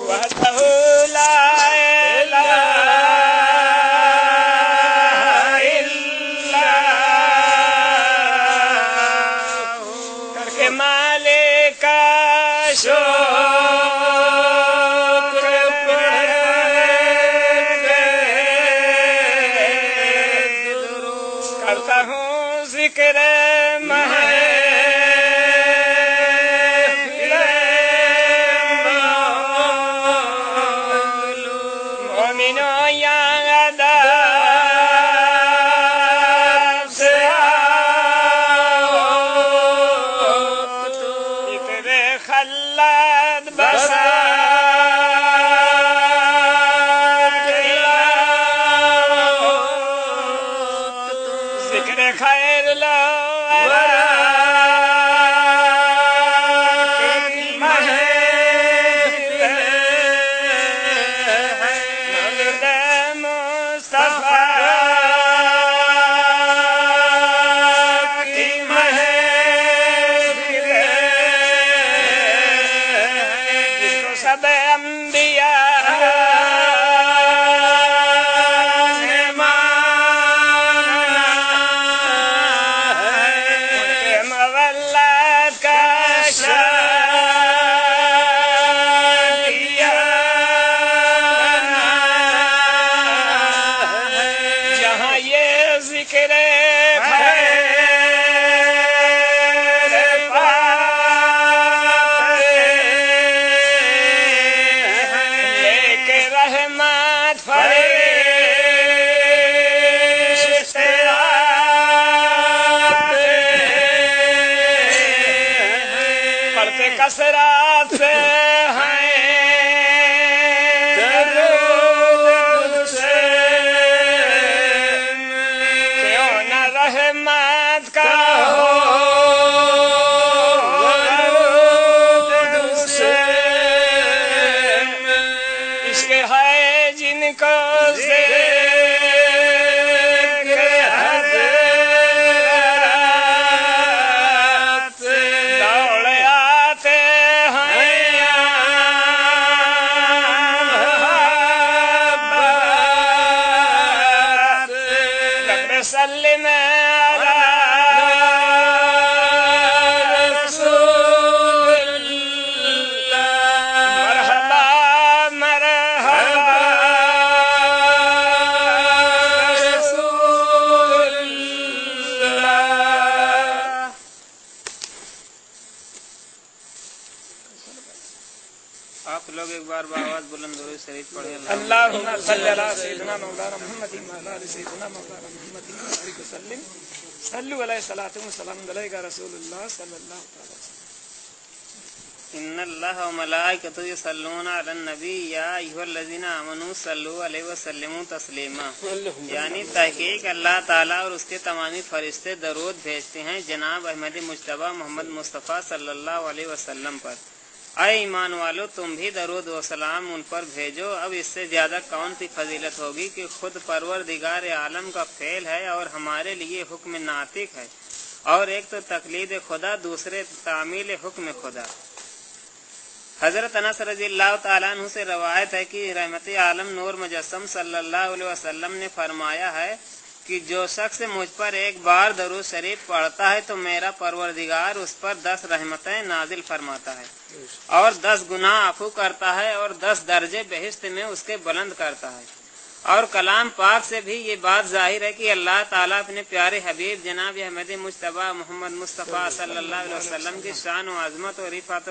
وحدہ لا الہ الا ہو کر کے مالک کا شکر کرتا ہوں ذکر مومنوں یہاں ادب سے آؤ اتنے خلد بسا ذکر خیر لو سب انبیاء نے مانا ہے ان کے مولد کا شادیہ جہاں یہ ذکر پڑھتے کثرت سے ہیں درود سے کیوں نہ رحمت کا ہو درود سے عشق ہے جن کو سلم علی رسول اللہ مرحبا مرحبا رسول اللہ آپ لوگ ایک بار بآواز بلند درود شریف پڑھیں اللہم صلی علی سیدنا مولانا محمد وعلی آل سیدنا مولانا محمد وبارک وسلم صلوا علیہ صلاۃ و سلام علیک رسول اللہ صلی اللہ علیہ وسلم ان اللہ وملائکتہ یصلون علی النبی یا ایھا الذین آمنوا صلوا علیہ وسلموا تسلیما یعنی تحقیق اللہ تعالیٰ اور اس کے تمامی فرشتے درود بھیجتے ہیں جناب احمد مجتبیٰ محمد مصطفیٰ صلی اللہ علیہ وسلم پر۔ اے ایمان والو تم بھی درود و سلام ان پر بھیجو۔ اب اس سے زیادہ کون سی فضیلت ہوگی کہ خود پروردگار عالم کا فعل ہے اور ہمارے لیے حکم ناطق ہے، اور ایک تو تقلید خدا، دوسرے تعمیل حکم خدا۔ حضرت انس رضی اللہ تعالیٰ عنہ سے روایت ہے کہ رحمت عالم نور مجسم صلی اللہ علیہ وسلم نے فرمایا ہے کہ جو شخص مجھ پر ایک بار درود شریف پڑھتا ہے تو میرا پروردگار اس پر 10 رحمتیں نازل فرماتا ہے اور 10 گناہ عفو کرتا ہے اور 10 درجے بہشت میں اس کے بلند کرتا ہے۔ اور کلام پاک سے بھی یہ بات ظاہر ہے کہ اللہ تعالیٰ اپنے پیارے حبیب جناب احمد مجتبیٰ محمد مصطفیٰ صلی اللہ علیہ وسلم کی شان و عظمت و رفعت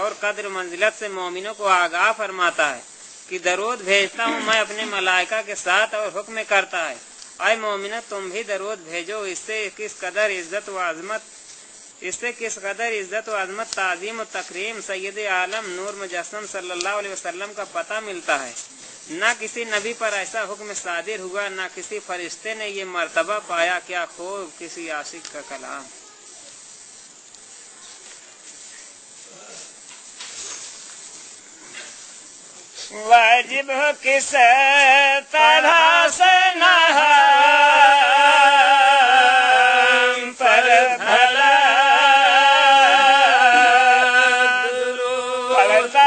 اور قدر منزلت سے مومنوں کو آگاہ فرماتا ہے کہ درود بھیجتا ہوں میں اپنے ملائکہ کے ساتھ اور حکم کرتا ہے اے مومنہ تم بھی درود بھیجو۔ اس سے کس قدر عزت و عظمت تعظیم و تکریم سید عالم نور مجسم صلی اللہ علیہ وسلم کا پتہ ملتا ہے۔ نہ کسی نبی پر ایسا حکم صادر ہوا، نہ کسی فرشتے نے یہ مرتبہ پایا۔ کیا خوب کسی عاشق کا کلام۔ واجب ہو کس طرح سے نہ پر بھلا پڑھتا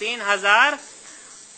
3000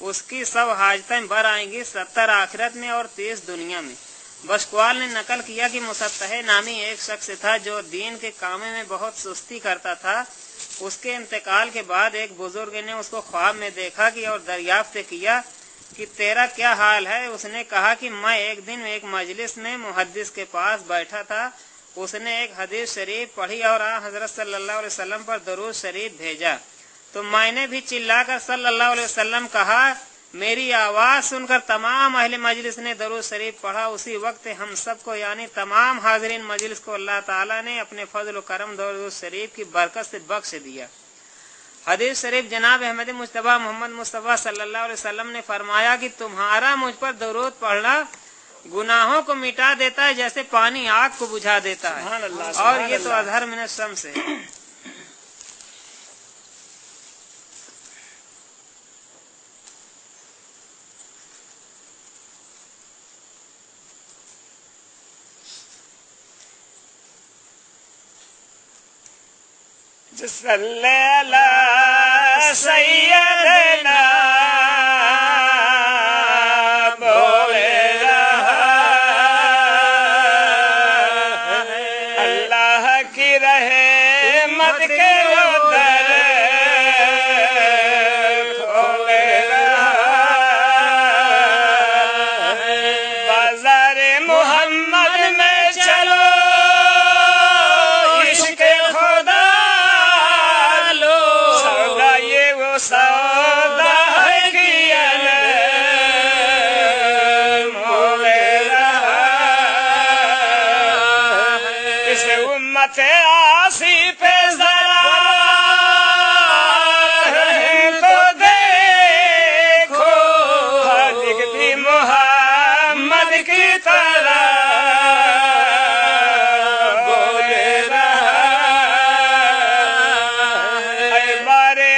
اس کی 100 حاجتیں بر آئیں گی، 70 آخرت میں اور 30 دنیا میں۔ بشکوال نے نقل کیا کہ مسطح نامی ایک شخص تھا جو دین کے کاموں میں بہت سستی کرتا تھا۔ اس کے انتقال کے بعد ایک بزرگ نے اس کو خواب میں دیکھا اور دریافت کیا کہ تیرا کیا حال ہے؟ اس نے کہا کہ میں ایک دن ایک مجلس میں محدث کے پاس بیٹھا تھا، اس نے ایک حدیث شریف پڑھی اور حضرت صلی اللہ علیہ وسلم پر درود شریف بھیجا، تو میں نے بھی چلا کر صلی اللہ علیہ وسلم کہا۔ میری آواز سن کر تمام اہل مجلس نے درود شریف پڑھا۔ اسی وقت ہم سب کو یعنی تمام حاضرین مجلس کو اللہ تعالیٰ نے اپنے فضل و کرم درود شریف کی برکت سے بخش دیا۔ حدیث شریف جناب احمد مجتبیٰ محمد مصطفیٰ صلی اللہ علیہ وسلم نے فرمایا کہ تمہارا مجھ پر درود پڑھنا گناہوں کو مٹا دیتا ہے جیسے پانی آگ کو بجھا دیتا ہے، اور یہ تو اظہر من الشمس ہے۔ صلی علی سیدنا بولے رہا اللہ کی رحمت کے در کھولے رہا بازار محمد میں چلو عشق خدا سودا کیا مولے رہا اس امت آسی پہ ذرا رحم تو دیکھو، خالق بھی محمد کی طرح بولے رہا۔ اے بارے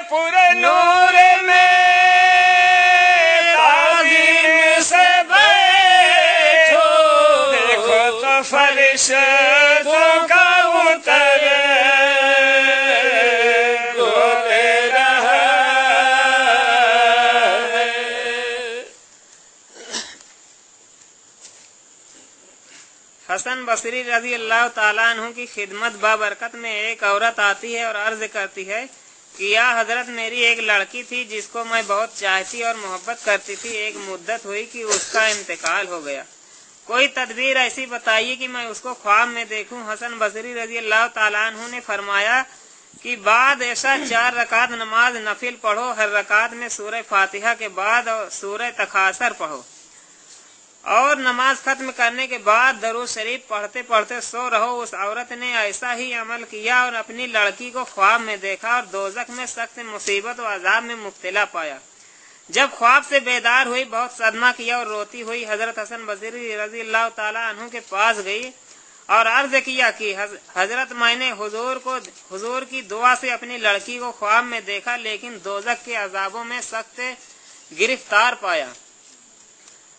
پورے نور میں تعظیم سے بیٹھو، دیکھو تو فرشتوں کا اتر بولے رہا۔ حسن بصری رضی اللہ تعالیٰ عنہ کی خدمت بابرکت میں ایک عورت آتی ہے اور عرض کرتی ہے کہ یا حضرت میری ایک لڑکی تھی جس کو میں بہت چاہتی اور محبت کرتی تھی، ایک مدت ہوئی کہ اس کا انتقال ہو گیا، کوئی تدبیر ایسی بتائیے کہ میں اس کو خواب میں دیکھوں۔ حسن بصری رضی اللہ تعالیٰ عنہ نے فرمایا کہ بعد عشاء 4 رکعت نماز نفل پڑھو، ہر رکعت میں سورہ فاتحہ کے بعد اور سورہ تکاثر پڑھو، اور نماز ختم کرنے کے بعد درود شریف پڑھتے پڑھتے سو رہو۔ اس عورت نے ایسا ہی عمل کیا اور اپنی لڑکی کو خواب میں دیکھا اور دوزخ میں سخت مصیبت و عذاب میں مبتلا پایا۔ جب خواب سے بیدار ہوئی بہت صدمہ کیا اور روتی ہوئی حضرت حسن بصری رضی اللہ تعالیٰ عنہ کے پاس گئی اور عرض کیا کہ حضرت میں نے حضور کی دعا سے اپنی لڑکی کو خواب میں دیکھا، لیکن دوزخ کے عذابوں میں سخت گرفتار پایا۔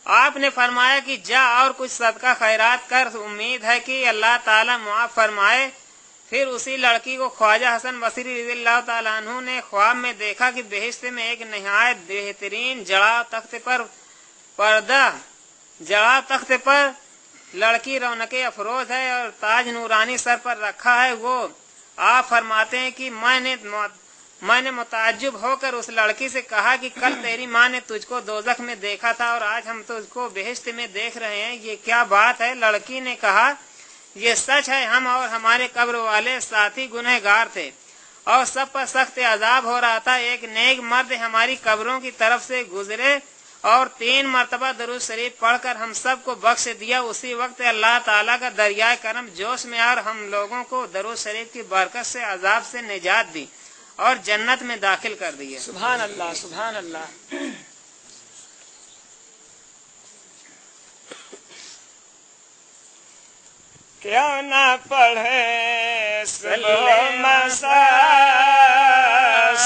آپ نے فرمایا کہ جا اور کچھ صدقہ خیرات کر، امید ہے کہ اللہ تعالیٰ معاف فرمائے۔ پھر اسی لڑکی کو خواجہ حسن بصری رضی اللہ تعالیٰ عنہ نے خواب میں دیکھا کہ بہشت میں ایک نہایت بہترین جڑا تخت پر لڑکی رونق افروز ہے اور تاج نورانی سر پر رکھا ہے۔ وہ آپ فرماتے ہیں کہ میں نے متعجب ہو کر اس لڑکی سے کہا کہ کل تیری ماں نے تجھ کو دوزخ میں دیکھا تھا اور آج ہم تجھ کو بہشت میں دیکھ رہے ہیں، یہ کیا بات ہے؟ لڑکی نے کہا یہ سچ ہے، ہم اور ہمارے قبر والے ساتھی گنہگار تھے اور سب پر سخت عذاب ہو رہا تھا۔ ایک نیک مرد ہماری قبروں کی طرف سے گزرے اور 3 مرتبہ درود شریف پڑھ کر ہم سب کو بخش دیا۔ اسی وقت اللہ تعالیٰ کا دریائے کرم جوش میں اور ہم لوگوں کو درود شریف کی برکت سے عذاب سے نجات دی اور جنت میں داخل کر دیا۔ سبحان اللہ، سبحان اللہ۔ کیوں نہ پڑھے صبح مساء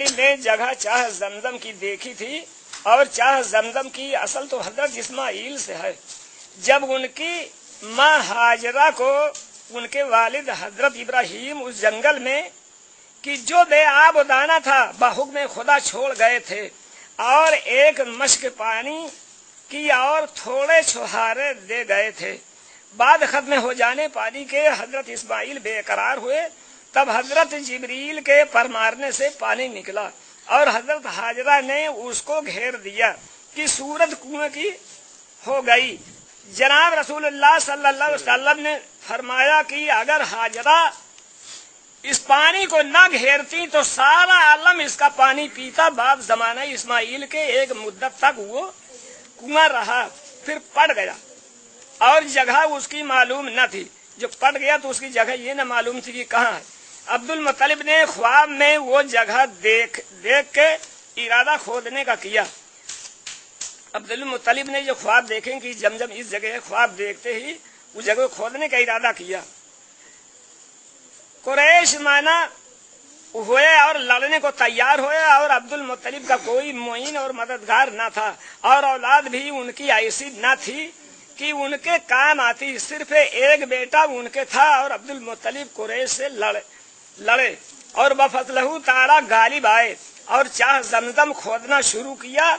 مطلب نے جگہ چاہ زمزم کی دیکھی تھی، اور چاہ زمزم کی اصل تو حضرت اسماعیل سے ہے۔ جب ان کی ماں ہاجرہ کو ان کے والد حضرت ابراہیم اس جنگل میں کہ جو بے آب و دانہ تھا بحکم خدا چھوڑ گئے تھے، اور ایک مشک پانی کی اور تھوڑے چھوہارے دے گئے تھے، بعد ختم ہو جانے پانی کے حضرت اسماعیل بے قرار ہوئے، تب حضرت جبریل کے فرمانے سے پانی نکلا اور حضرت ہاجرہ نے اس کو گھیر دیا کہ صورت کنویں کی ہو گئی۔ جناب رسول اللہ صلی اللہ علیہ وسلم نے فرمایا کہ اگر ہاجرہ اس پانی کو نہ گھیرتی تو سارا عالم اس کا پانی پیتا۔ بعد زمانہ اسماعیل کے ایک مدت تک وہ کنواں رہا، پھر پڑ گیا اور جگہ اس کی معلوم نہ تھی۔ جو پڑ گیا تو اس کی جگہ یہ نہ معلوم تھی کہ کہاں ہے۔ عبد المطلب نے خواب میں وہ جگہ دیکھ کے ارادہ کھودنے کا کیا۔ عبد المطلب نے جو خواب دیکھیں کہ زمزم اس جگہ ہے، خواب دیکھتے ہی اس جگہ کھودنے کا ارادہ کیا۔ قریش مانا ہوئے اور لڑنے کو تیار ہوئے، اور عبد المطلب کا کوئی معین اور مددگار نہ تھا، اور اولاد بھی ان کی ایسی نہ تھی کہ ان کے کام آتی، صرف ایک بیٹا ان کے تھا، اور عبد المطلب قریش سے لڑے اور بفضلہ تعالی غالب آئے اور چاہ زمزم کھودنا شروع کیا۔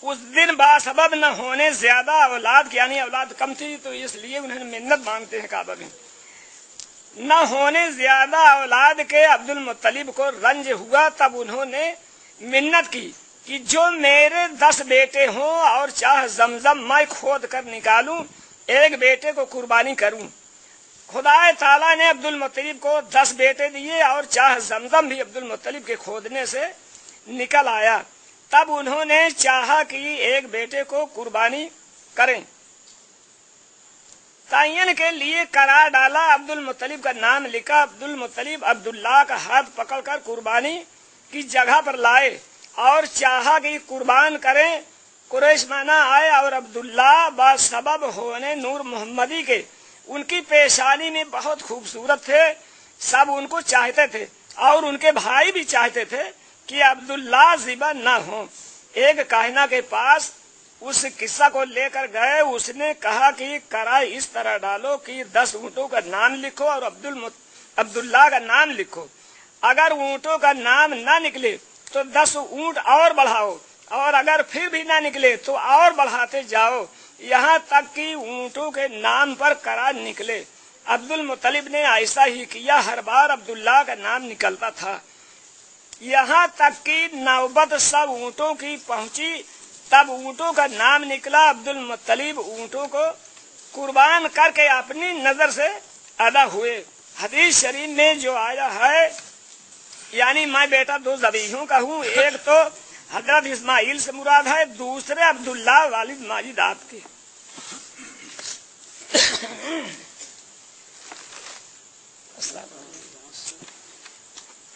اس دن باسبب نہ ہونے زیادہ اولاد کی، یعنی اولاد کم تھی تو اس لیے انہوں نے منت مانگتے ہیں کعبہ میں، نہ ہونے زیادہ اولاد کے عبد المطلب کو رنج ہوا، تب انہوں نے منت کی کہ جو میرے 10 بیٹے ہوں اور چاہ زمزم میں کھود کر نکالوں، ایک بیٹے کو قربانی کروں۔ خدا تعالیٰ نے عبد المطلب کو 10 بیٹے دیے، اور چاہ زمزم بھی عبد المطلب کے کھودنے سے نکل آیا۔ تب انہوں نے چاہا کہ ایک بیٹے کو قربانی کریں، تعین کے لیے قرار ڈالا، عبد المطلب کا نام لکھا۔ عبد المطلب عبداللہ کا ہاتھ پکڑ کر قربانی کی جگہ پر لائے اور چاہا کہ قربان کریں۔ قریش مانا آئے اور عبداللہ بسبب ہونے نور محمدی کے ان کی پیشانی میں بہت خوبصورت تھے، سب ان کو چاہتے تھے، اور ان کے بھائی بھی چاہتے تھے کہ عبداللہ ذبح نہ ہوں۔ ایک کاہنہ کے پاس اس قصہ کو لے کر گئے، اس نے کہا کہ کرائے اس طرح ڈالو کہ 10 اونٹوں کا نام لکھو اور عبداللہ کا نام لکھو، اگر اونٹوں کا نام نہ نکلے تو 10 اونٹ اور بڑھاؤ، اور اگر پھر بھی نہ نکلے تو اور بڑھاتے جاؤ، یہاں تک کہ اونٹوں کے نام پر قرار نکلے۔ عبد المطلب نے ایسا ہی کیا، ہر بار عبداللہ کا نام نکلتا تھا، یہاں تک کہ نوبت سب اونٹوں کی پہنچی، تب اونٹوں کا نام نکلا۔ عبد المطلب اونٹوں کو قربان کر کے اپنی نظر سے ادا ہوئے۔ حدیث شریف میں جو آیا ہے، یعنی میں بیٹا 2 ذبیحوں کا ہوں، ایک تو حضرت اسماعیل سے مراد ہے، دوسرے عبداللہ والد ماجد آپ کے۔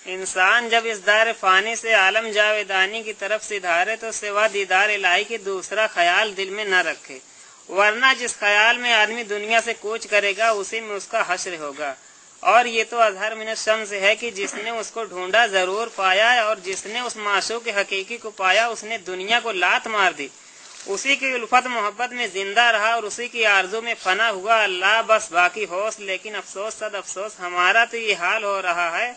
انسان جب اس دار فانی سے عالم جاویدانی کی طرف سے دھارے تو سوا دیدار الہی کی دوسرا خیال دل میں نہ رکھے، ورنہ جس خیال میں آدمی دنیا سے کوچ کرے گا اسی میں اس کا حشر ہوگا۔ اور یہ تو اظہر من الشمس ہے کہ جس نے اس کو ڈھونڈا ضرور پایا، اور جس نے اس معشوق حقیقی کو پایا اس نے دنیا کو لات مار دی، اسی کی الفت محبت میں زندہ رہا اور اسی کی آرزو میں فنا ہوا۔ اللہ بس باقی ہوش، لیکن افسوس صد افسوس ہمارا تو یہ حال ہو رہا ہے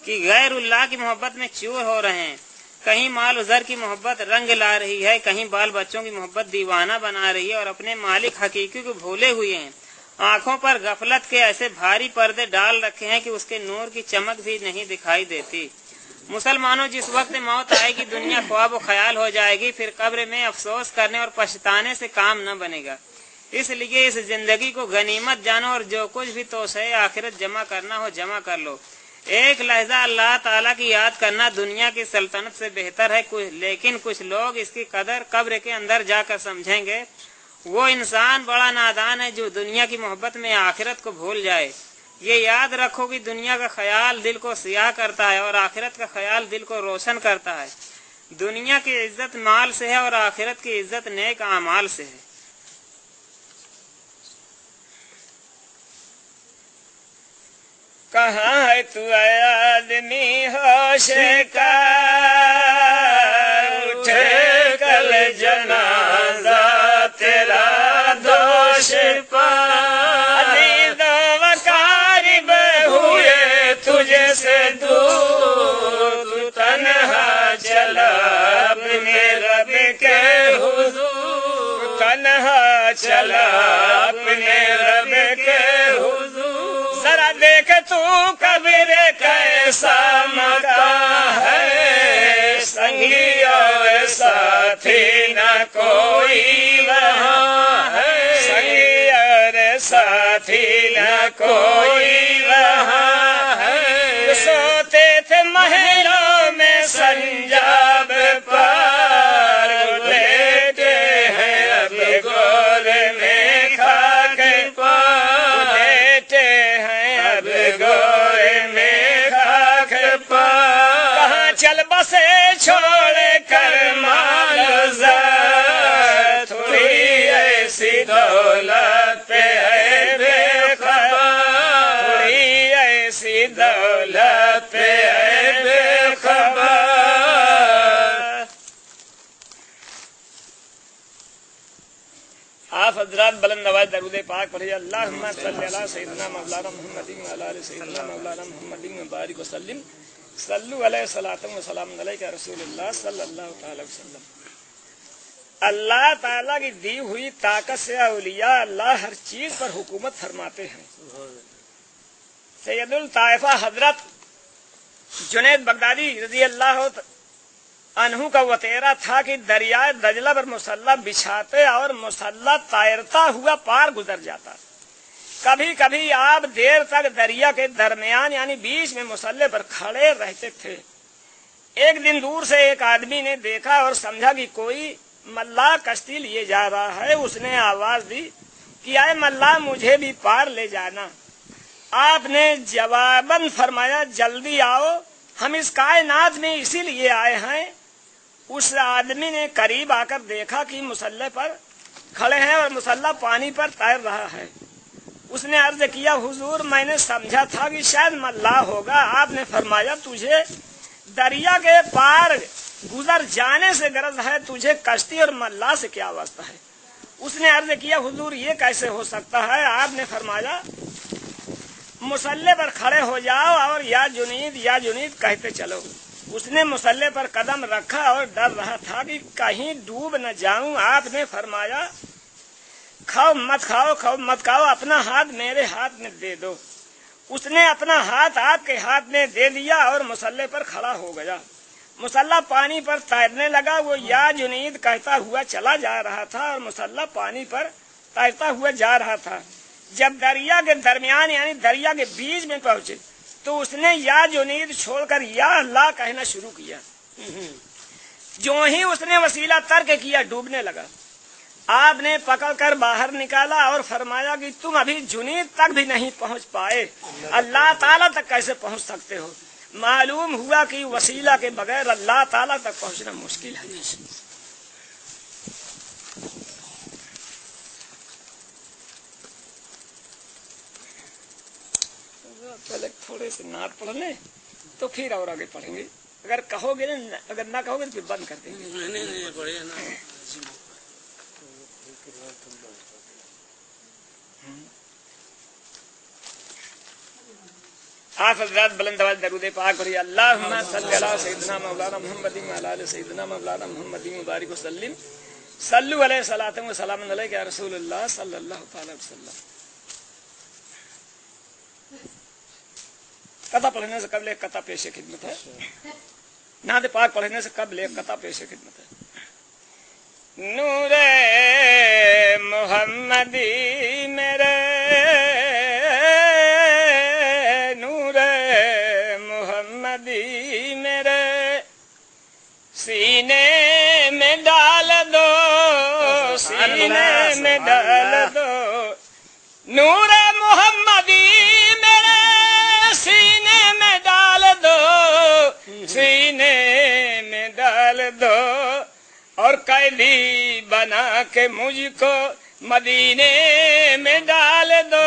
کہ غیر اللہ کی محبت میں چور ہو رہے ہیں، کہیں مال و زر کی محبت رنگ لا رہی ہے، کہیں بال بچوں کی محبت دیوانہ بنا رہی ہے، اور اپنے مالک حقیقی کو بھولے ہوئے ہیں۔ آنکھوں پر غفلت کے ایسے بھاری پردے ڈال رکھے ہیں کہ اس کے نور کی چمک بھی نہیں دکھائی دیتی۔ مسلمانوں، جس وقت موت آئے گی دنیا خواب و خیال ہو جائے گی، پھر قبر میں افسوس کرنے اور پچھتانے سے کام نہ بنے گا۔ اس لیے اس زندگی کو غنیمت جانو اور جو کچھ بھی توسعے آخرت جمع کرنا ہو جمع کر لو۔ ایک لحظہ اللہ تعالیٰ کی یاد کرنا دنیا کی سلطنت سے بہتر ہے، لیکن کچھ لوگ اس کی قدر قبر کے اندر جا کر سمجھیں گے۔ وہ انسان بڑا نادان ہے جو دنیا کی محبت میں آخرت کو بھول جائے۔ یہ یاد رکھو کہ دنیا کا خیال دل کو سیاہ کرتا ہے اور آخرت کا خیال دل کو روشن کرتا ہے۔ دنیا کی عزت مال سے ہے اور آخرت کی عزت نیک اعمال سے ہے۔ کہاں ہے تو اے آدمی ہوش کا اٹھے کل جنازہ تیرا دوش پا عزیز و اقارب ہوئے تجھے سے دور تو تنہا چلا اپنے رب کے حضور تنہا چلا اپنے رب کے حضور ذرا دیکھ تو قبر کیسا مکان ہے سنگی اور ساتھی نہ کوئی وہاں ہے سنگی اور ساتھی نہ کوئی وہاں ہے سوتے تھے محلوں میں سنجاب پار لیٹے ہیں اب گود میں خاک پار لیٹے ہیں اب گود میں خاک پار کہاں چل بسے چھوڑ کر مال زاد تھوڑی ایسی دولت پہ ہے بے خبر تھوڑی ایسی دولت پہ ہے بے خبر آپ حضرات بلند آواز درود پاک پڑھیے اللہم صلی علی سیدنا مولانا محمد وعلی آل سیدنا مولانا محمد وبارک وسلم صلو علیہ صلاۃ و سلام علیہ رسول اللہ صلی اللہ تعالی وسلم اللہ تعالیٰ کی دی ہوئی طاقت سے اولیاء اللہ ہر چیز پر حکومت فرماتے ہیں سید الطائفہ حضرت جنید بغدادی رضی اللہ عنہ کا وطیرہ تھا کہ دریائے دجلہ پر مسلح بچھاتے اور مسلح تیرتا ہوا پار گزر جاتا کبھی کبھی آپ دیر تک دریا کے درمیان یعنی بیچ میں مسلح پر کھڑے رہتے تھے ایک دن دور سے ایک آدمی نے دیکھا اور سمجھا کہ کوئی ملاح کشتی لیے جا رہا ہے اس نے آواز دی کہ اے ملاح مجھے بھی پار لے جانا آپ نے جواباً فرمایا جلدی آؤ ہم اس کائنات میں اسی لیے آئے ہیں اس آدمی نے قریب آ کر دیکھا کہ مسلح پر کھڑے ہیں اور مسلح پانی پر تیر رہا ہے اس نے عرض کیا حضور میں نے سمجھا تھا کہ شاید ملاح ہوگا آپ نے فرمایا تجھے دریا کے پار گزر جانے سے غرض ہے تجھے کشتی اور ملاح سے کیا واسطہ ہے اس نے عرض کیا حضور یہ کیسے ہو سکتا ہے آپ نے فرمایا مسلح پر کھڑے ہو جاؤ اور یا جنید کہتے چلو اس نے مسلح پر قدم رکھا اور ڈر رہا تھا کہ کہیں ڈوب نہ جاؤں آپ نے فرمایا کھاؤ مت کھاؤ اپنا ہاتھ میرے ہاتھ میں دے دو اس نے اپنا ہاتھ آپ کے ہاتھ میں دے دیا اور مسلح پر کھڑا ہو گیا مسلح پانی پر تیرنے لگا وہ یا جنید کہتا ہوا چلا جا رہا تھا اور مسلح پانی پر تیرتا ہوا جا رہا تھا جب دریا کے درمیان یعنی دریا کے بیچ میں پہنچے تو اس نے یا جنید چھوڑ کر یا اللہ کہنا شروع کیا جو ہی اس نے وسیلہ ترک کیا ڈوبنے لگا آپ نے پکڑ کر باہر نکالا اور فرمایا کہ تم ابھی جنید تک بھی نہیں پہنچ پائے اللہ تعالیٰ تک کیسے پہنچ سکتے ہو معلوم ہوا کہ وسیلہ کے بغیر اللہ تعالیٰ تک پہنچنا مشکل ہے پہلے تھوڑے سے نعت پڑھ لیں تو پھر اور آگے پڑھیں گے اگر کہو گے اگر نہ کہو گے تو پھر بند کر دیں گے آپ حضرات بلند آواز درود پاک پڑھیے اللہم صلی علی سیدنا مولانا محمد وعلی آل سیدنا مولانا محمد مبارک وسلم صلو علیہ صلاۃ و سلام علیہ یا رسول اللہ صلی اللہ تعالی وسلم قطع پڑھنے سے قبل ایک قطع پیش خدمت ہے نعت پاک پڑھنے سے قبل ایک قطع پیش خدمت ہے نور محمدی میرے نور محمدی میرے سینے میں ڈال دو سینے میں ڈال دو نور محمدی میرے سینے میں ڈال دو سینے میں ڈال دو اور قیدی بنا کے مجھ کو مدینے میں ڈال دو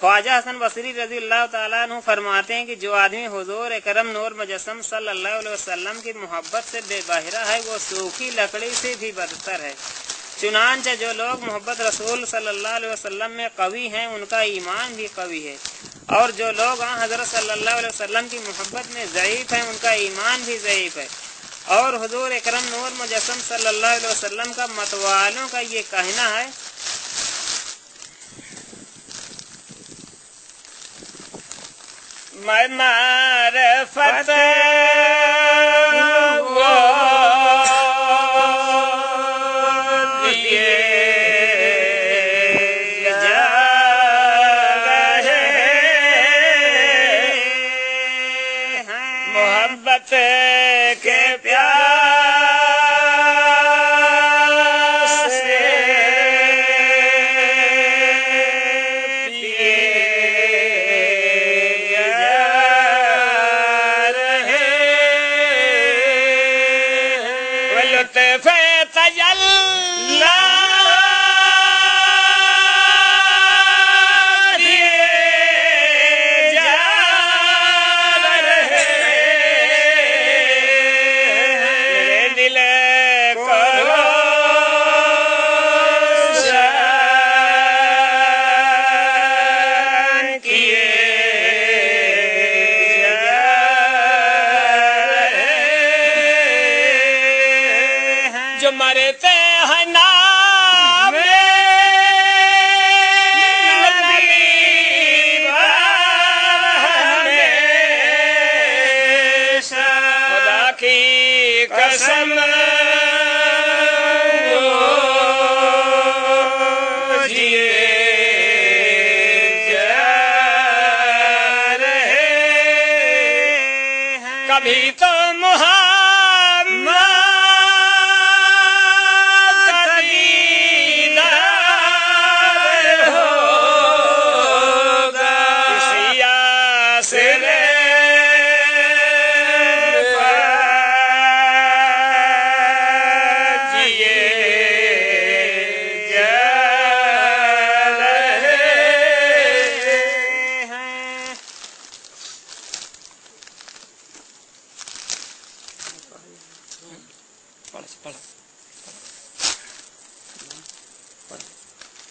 خواجہ حسن بصری رضی اللہ تعالیٰ عنہ فرماتے ہیں کہ جو آدمی حضور اکرم نور مجسم صلی اللہ علیہ وسلم کی محبت سے بے بہرہ ہے وہ سوکھی لکڑی سے بھی بدتر ہے۔ چنانچہ جو لوگ محبت رسول صلی اللہ علیہ وسلم میں قوی ہیں ان کا ایمان بھی قوی ہے، اور جو لوگ حضرت صلی اللہ علیہ وسلم کی محبت میں ضعیف ہیں ان کا ایمان بھی ضعیف ہے۔ اور حضور اکرم نور مجسم صلی اللہ علیہ وسلم کا متوالوں کا یہ کہنا ہے میں معرفت محبت کے پیار سے پیے جا رہے ہیں، لطف تجلی جو مرتے ہیں نام خدا کی قسم جیے جا رہے ہیں، کبھی تو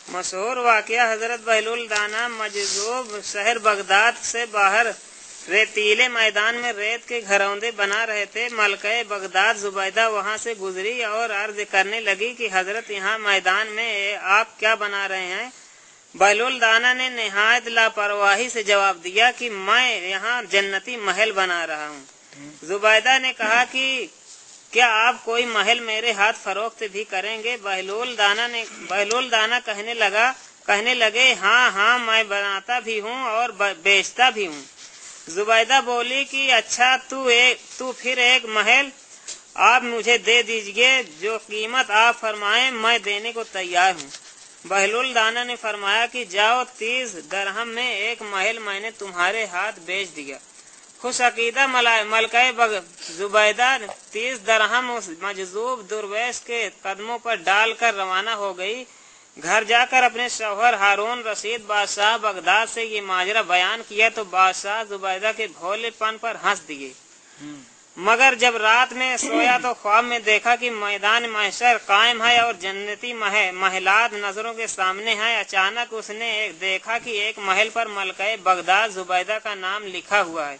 مشہور واقعہ حضرت بہلول دانا مجذوب شہر بغداد سے باہر ریتیلے میدان میں ریت کے گھروندے بنا رہے تھے۔ ملکہ بغداد زبیدہ وہاں سے گزری اور عرض کرنے لگی کہ حضرت یہاں میدان میں آپ کیا بنا رہے ہیں؟ بہلول دانا نے نہایت لاپرواہی سے جواب دیا کہ میں یہاں جنتی محل بنا رہا ہوں۔ زبیدہ نے کہا کہ کیا آپ کوئی محل میرے ہاتھ فروخت بھی کریں گے؟ بہلول دانا کہنے لگے ہاں میں بناتا بھی ہوں اور بیچتا بھی ہوں۔ زبیدہ بولی کہ اچھا تو پھر ایک محل آپ مجھے دے دیجئے، جو قیمت آپ فرمائیں میں دینے کو تیار ہوں۔ بہلول دانا نے فرمایا کہ جاؤ 30 درہم میں ایک محل میں نے تمہارے ہاتھ بیچ دیا۔ خوش عقیدہ ملکہ زبیدہ 30 درہم اس مجذوب درویش کے قدموں پر ڈال کر روانہ ہو گئی۔ گھر جا کر اپنے شوہر ہارون رشید بادشاہ بغداد سے یہ ماجرا بیان کیا تو بادشاہ زبیدہ کے بھولے پن پر ہنس دیے، مگر جب رات میں سویا تو خواب میں دیکھا کہ میدان محشر قائم ہے اور جنتی محلات نظروں کے سامنے ہیں۔ اچانک اس نے دیکھا کہ ایک محل پر ملکہ بغداد زبیدہ کا نام لکھا ہوا ہے۔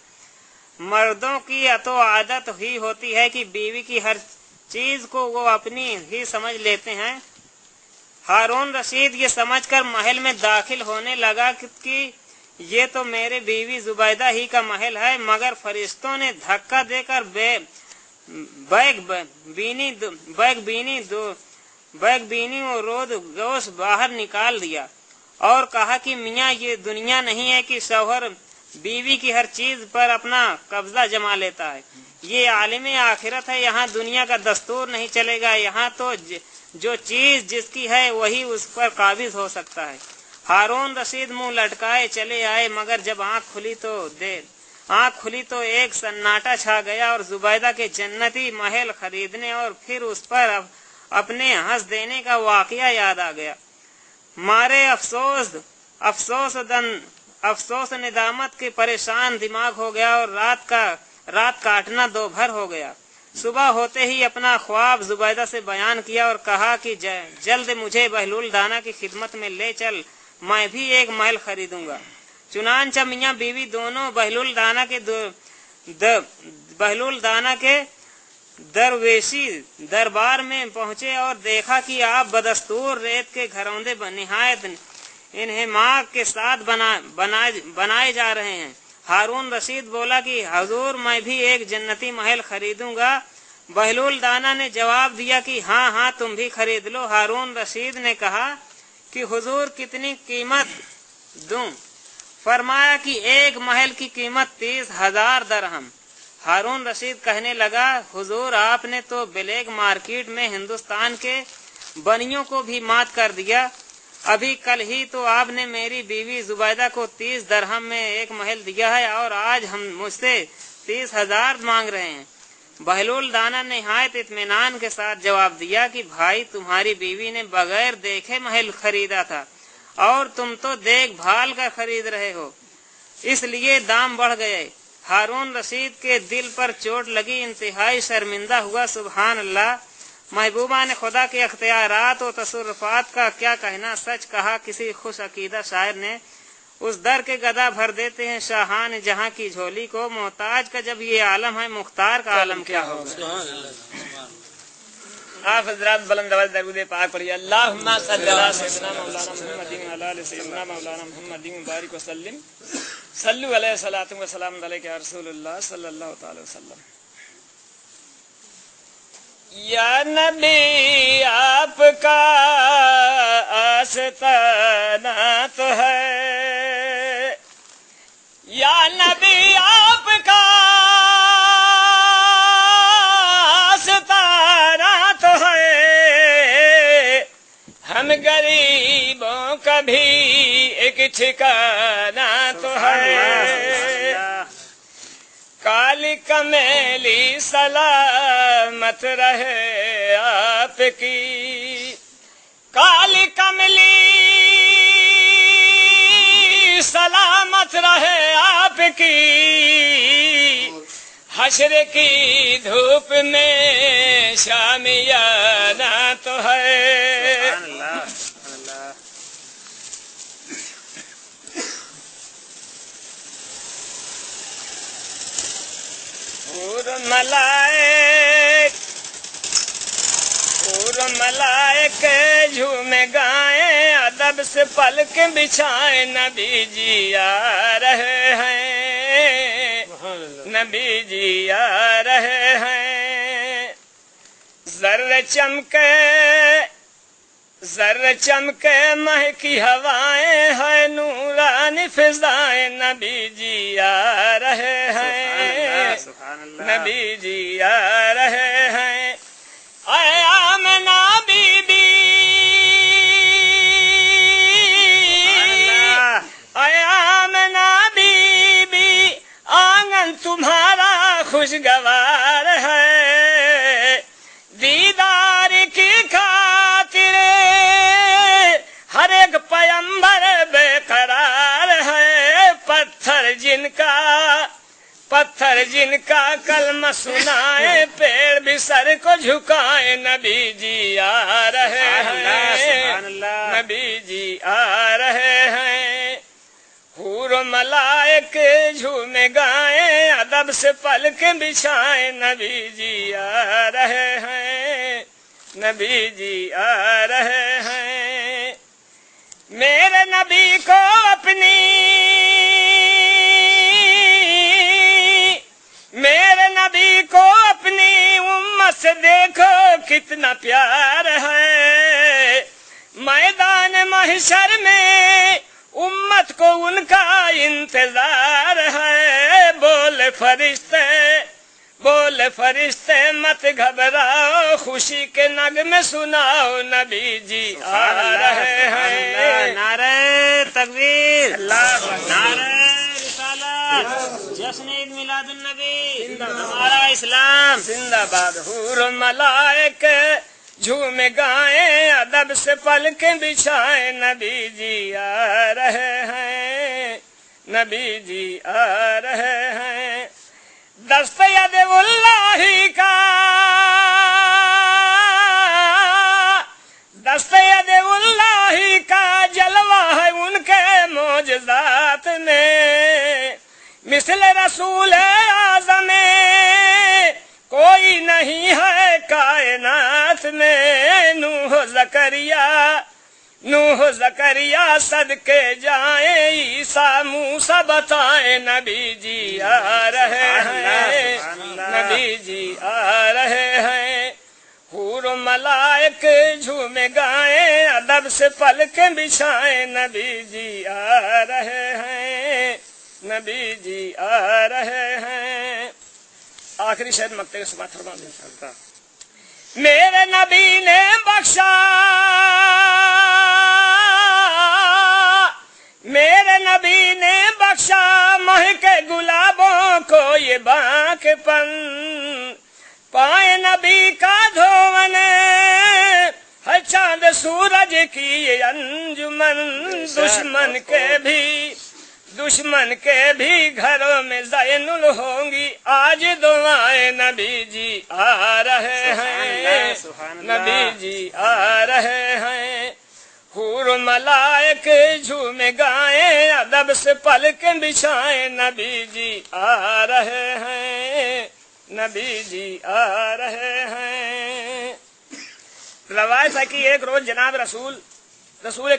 مردوں کی عادت ہی ہوتی ہے کہ بیوی کی ہر چیز کو وہ اپنی ہی سمجھ لیتے ہیں۔ ہارون رشید یہ سمجھ کر محل میں داخل ہونے لگا کہ یہ تو میرے بیوی زبیدہ ہی کا محل ہے، مگر فرشتوں نے دھکا دے کر بیگ بینی اور رود گوش باہر نکال دیا اور کہا کہ میاں یہ دنیا نہیں ہے کہ شوہر بیوی کی ہر چیز پر اپنا قبضہ جما لیتا ہے، یہ عالم آخرت ہے، یہاں دنیا کا دستور نہیں چلے گا، یہاں تو جو چیز جس کی ہے وہی اس پر قابض ہو سکتا ہے۔ ہارون رشید منہ لٹکائے چلے آئے، مگر جب آنکھ کھلی تو ایک سناٹا چھا گیا اور زبیدہ کے جنتی محل خریدنے اور پھر اس پر اپنے ہنس دینے کا واقعہ یاد آ گیا۔ مارے افسوس افسوس ندامت کے پریشان دماغ ہو گیا اور رات کاٹنا دوپہر ہو گیا۔ صبح ہوتے ہی اپنا خواب زبیدہ سے بیان کیا اور کہا کہ جلد مجھے بہلول دانا کی خدمت میں لے چل، میں بھی ایک محل خریدوں گا۔ چنانچہ میاں بیوی دونوں بہلول دانا کے درویشی دربار میں پہنچے اور دیکھا کہ آپ بدستور ریت کے گھروندے نہایت انہماک کے ساتھ بنائے جا رہے ہیں۔ ہارون رشید بولا کہ حضور میں بھی ایک جنتی محل خریدوں گا۔ بہلول دانا نے جواب دیا کہ ہاں تم بھی خرید لو۔ ہارون رشید نے کہا کہ حضور کتنی قیمت دوں؟ فرمایا کہ ایک محل کی قیمت 30,000 درہم۔ ہارون رشید کہنے لگا حضور آپ نے تو بلیک مارکیٹ میں ہندوستان کے بنیوں کو بھی مات کر دیا۔ ابھی کل ہی تو آپ نے میری بیوی زبیدہ کو 30 درہم میں ایک محل دیا ہے اور آج ہم مجھ سے 30,000 مانگ رہے ہیں۔ بہلول دانا نے نہایت اطمینان کے ساتھ جواب دیا کہ بھائی تمہاری بیوی نے بغیر دیکھے محل خریدا تھا اور تم تو دیکھ بھال کر خرید رہے ہو، اس لیے دام بڑھ گئے۔ ہارون رشید کے دل پر چوٹ لگی، انتہائی شرمندہ ہوا۔ سبحان اللہ، محبوبہ نے خدا کے اختیارات و تصرفات کا کیا کہنا، سچ کہا کسی خوش عقیدہ شاعر نے۔ اس در کے گدا بھر دیتے ہیں شاہان جہاں کی جھولی کو، محتاج کا جب یہ عالم ہے مختار کا عالم کیا ہوگا۔ آپ حضرات بلند آواز درود پاک پڑھیے۔ اللہم صلی علی سیدنا مولانا محمد وعلی سیدنا مولانا محمد مبارک وسلم، صلو علیہ الصلوۃ والسلام علیک یا رسول اللہ صلی اللہ تعالی وسلم۔ یا نبی آپ کا آستانہ تو ہے، یا نبی آپ کا آستانہ تو ہے، ہم غریبوں کا بھی ایک ٹھکانہ تو ہے۔ کالی کمیلی سلامت رہے آپ کی، کالی کملی سلامت رہے آپ کی، حشر کی دھوپ میں شامیانہ تو ہے۔ ملائک جھوم گائیں، ادب سے پلک بچھائیں، نبی جی آ رہے ہیں، نبی جی آ رہے ہیں۔ ذر چمکے مہکی ہوائیں ہیں، نورانی فضائیں، نبی جی آ رہے ہیں، نبی جی آ رہے ہیں۔ اے آمنہ بی بی، اے آمنہ بی بی، آنگن تمہارا خوشگوار ہے، دیدار کی خاطر ہر ایک پیمبر بے قرار ہے، پتھر جن کا کلمہ سنائے، پیڑ بھی سر کو جھکائے، نبی جی آ رہے ہیں، نبی جی آ رہے ہیں۔ حور و ملائک جھوم گائیں، ادب سے پلک بچھائیں، نبی جی آ رہے ہیں، نبی جی آ رہے ہیں۔ میرے نبی کو اپنی امت سے دیکھو کتنا پیار ہے، میدان محشر میں امت کو ان کا انتظار ہے۔ بولے فرشتے مت گھبراؤ، خوشی کے نغمے سناؤ، نبی جی آ رہے ہیں۔ نعرہ تکبیر، نعرہ رسالت، جشن عید میلاد النبی، ہمارا اسلام زندہ باد۔ حور و ملائک جھوم گائیں ادب سے پلکیں بچھائیں نبی جی آ رہے ہیں، نبی جی آ رہے ہیں۔ دست ید اللہ کا، دست ید اللہ کا جلوہ ہے ان کے معجزات میں، مثل رسول اعظم کوئی نہیں ہے کائنات میں۔ نوح زکریا صدقے جائیں، عیسیٰ موسیٰ بتائیں نبی جی آ رہے ہیں، نبی جی آ رہے ہیں۔ حور و ملائک جھوم گائیں ادب سے پلکیں بچھائیں نبی جی آ رہے ہیں، نبی جی آ رہے ہیں۔ آخری شعر مکتے کے سماعت فرما دیں۔ میرے نبی نے بخشا، میرے نبی نے بخشا مہک گلابوں کو یہ باک پن، پائے نبی کا دھون ہے چاند سورج کی یہ انجمن، دشمن کے بھی گھروں میں زین ہوں گی آج دعائیں نبی جی آ رہے ہیں، نبی جی آ رہے ہیں۔ حور و ملائک جھوم گائیں ادب سے پلکیں بچھائیں نبی جی آ رہے ہیں، نبی جی آ رہے ہیں۔ روایت ہے کہ ایک روز جناب رسول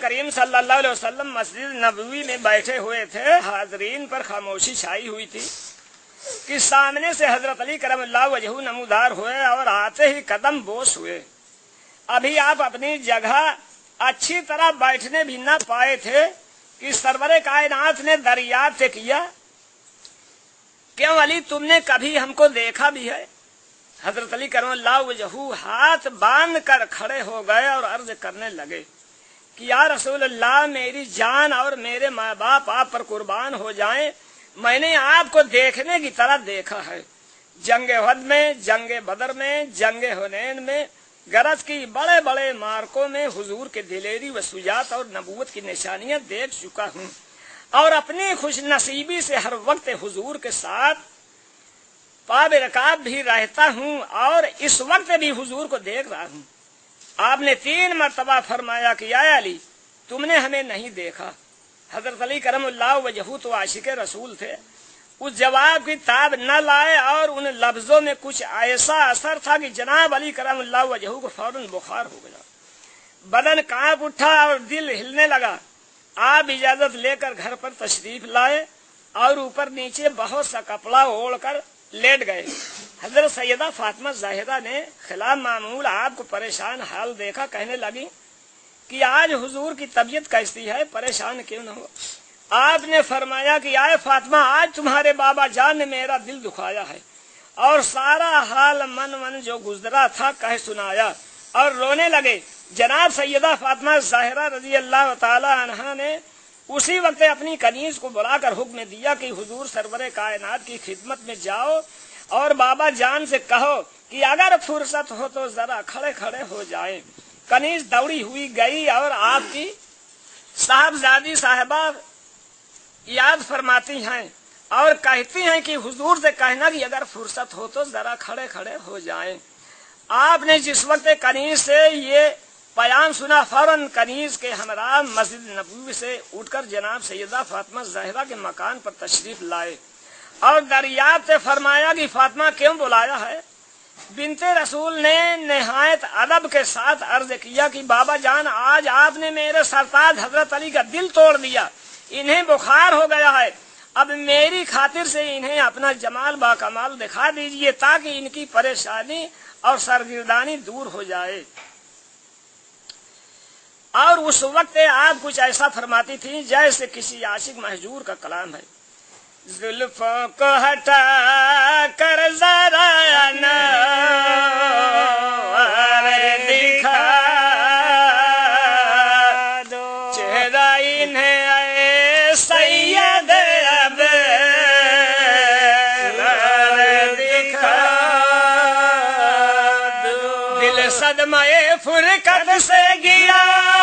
کریم صلی اللہ علیہ وسلم مسجد نبوی میں بیٹھے ہوئے تھے، حاضرین پر خاموشی چھائی ہوئی تھی کہ سامنے سے حضرت علی کرم اللہ وجہہ نمودار ہوئے اور آتے ہی قدم بوس ہوئے۔ ابھی آپ اپنی جگہ اچھی طرح بیٹھنے بھی نہ پائے تھے کہ سرور کائنات نے دریافت کیا، کیوں علی تم نے کبھی ہم کو دیکھا بھی ہے؟ حضرت علی کرم اللہ وجہہ ہاتھ باندھ کر کھڑے ہو گئے اور عرض کرنے لگے کہ یا رسول اللہ، میری جان اور میرے ماں باپ آپ پر قربان ہو جائیں، میں نے آپ کو دیکھنے کی طرح دیکھا ہے، جنگ احد میں، جنگ بدر میں، جنگ حنین میں، غرض کی بڑے بڑے مارکوں میں حضور کے دلیری و شجاعت اور نبوت کی نشانیاں دیکھ چکا ہوں، اور اپنی خوش نصیبی سے ہر وقت حضور کے ساتھ پاب رکاب بھی رہتا ہوں اور اس وقت بھی حضور کو دیکھ رہا ہوں۔ آپ نے 3 مرتبہ فرمایا کہ یا علی تم نے ہمیں نہیں دیکھا۔ حضرت علی کرم اللہ وجہہ تو عاشق رسول تھے، اس جواب کی تاب نہ لائے اور ان لفظوں میں کچھ ایسا اثر تھا کہ جناب علی کرم اللہ وجہہ کو فوراً بخار ہو گیا، بدن کانپ اٹھا اور دل ہلنے لگا۔ آپ اجازت لے کر گھر پر تشریف لائے اور اوپر نیچے بہت سا کپڑا اوڑھ کر لیٹ گئے۔ حضرت سیدہ فاطمہ زاہدہ نے خلاف معمول آپ کو پریشان حال دیکھا، کہنے لگی کہ آج حضور کی طبیعت کیسی ہے، پریشان کیوں نہ ہو؟ آپ نے فرمایا کہ آئے فاطمہ، آج تمہارے بابا جان نے میرا دل دکھایا ہے اور سارا حال من جو گزرا تھا کہہ سنایا، اور رونے لگے۔ جناب سیدہ فاطمہ زاہرہ رضی اللہ تعالی عنہا نے اسی وقت اپنی کنیز کو بلا کر حکم دیا کہ حضور سرور کائنات کی خدمت میں جاؤ اور بابا جان سے کہو کہ اگر فرصت ہو تو ذرا کھڑے کھڑے ہو جائیں۔ کنیز دوڑی ہوئی گئی اور آپ کی صاحبزادی صاحبہ یاد فرماتی ہیں اور کہتی ہیں کہ حضور سے کہنا کہ اگر فرصت ہو تو ذرا کھڑے کھڑے ہو جائیں۔ آپ نے جس وقت کنیز سے یہ پیام سنا، فوراً کنیز کے ہمراہ مسجد نبوی سے اٹھ کر جناب سیدہ فاطمہ زہرہ کے مکان پر تشریف لائے اور دریافت فرمایا کہ فاطمہ کیوں بلایا ہے؟ بنت رسول نے نہایت ادب کے ساتھ عرض کیا کہ بابا جان، آج آپ نے میرے سرتاج حضرت علی کا دل توڑ دیا، انہیں بخار ہو گیا ہے، اب میری خاطر سے انہیں اپنا جمال با کمال دکھا دیجئے تاکہ ان کی پریشانی اور سرگردانی دور ہو جائے۔ اور اس وقت آپ کچھ ایسا فرماتی تھی جیسے کسی عاشق مہجور کا کلام ہے۔ زلفوں کو ہٹا کر ذرا نور دکھا دو، چہرہ انہیں اے سید اب نور دکھا دو، دل صد آدم فرقت سے گیا